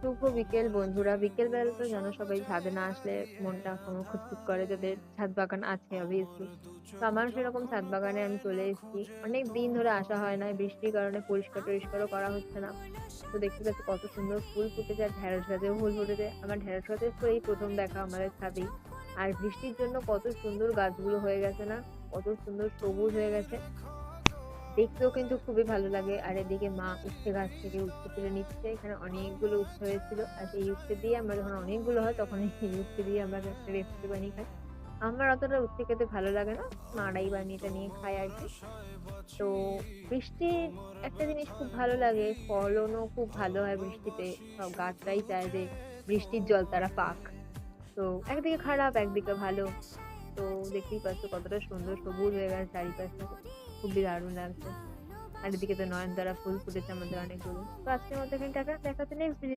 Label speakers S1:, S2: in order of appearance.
S1: শুভ বিকেল বন্ধুরা। বিকেল বেলা তো জানো সবাই ছাদে না আসলে মনটা কেমন খুঁতখুত করে, যাদের ছাদ বাগান আছে অবভিয়াসলি। তো আমার সেরকম ছাদ বাগানে আমি চলে এসেছি। অনেক দিন ধরে আসা হয় না, বৃষ্টির কারণে পরিষ্কার টরিষ্কারও করা হচ্ছে না। তো দেখতে পাচ্ছি কত সুন্দর ফুল ফুটেছে, আর ঢেঁড়স গাছেও ফুল ফুটেছে। আমার ঢেঁড়স গাছের তো এই প্রথম দেখা আমাদের ছাদেই। আর বৃষ্টির জন্য কত সুন্দর গাছগুলো হয়ে গেছে না, কত সুন্দর সবুজ হয়ে গেছে। দেখতেও কিন্তু খুবই ভালো লাগে। আর এদিকে মা উচ্ছে গাছ থেকে উচ্ছে তুলে নিচ্ছে। এখানে অনেকগুলো উচ্ছে হয়েছিল, আর সেই উচ্ছে দিয়ে আমরা যখন অনেকগুলো হয় তখন এই উচ্ছে দিয়ে আমরা একটা রেসিপি বানিয়ে খাই। আমার অতটা উচ্ছে খেতে ভালো লাগে না, মারাই বানিয়ে টানিয়ে খায় আর কি। তো বৃষ্টির একটা জিনিস খুব ভালো লাগে, ফলনও খুব ভালো হয় বৃষ্টিতে। সব গাছটাই চায় যে বৃষ্টির জল তারা পাক। তো একদিকে খারাপ একদিকে ভালো। তো দেখতেই পাচ্ছ কতটা সুন্দর সবুজ হয়ে গেছে চারিপাশটা, খুবই দারুণ লাগছে। আর এদিকে তো নয়নতারা ফুল ফুটেছে আমাদের অনেকগুলো। তো আজকের মতো এখানে টাটা, দেখা হচ্ছে নেক্সট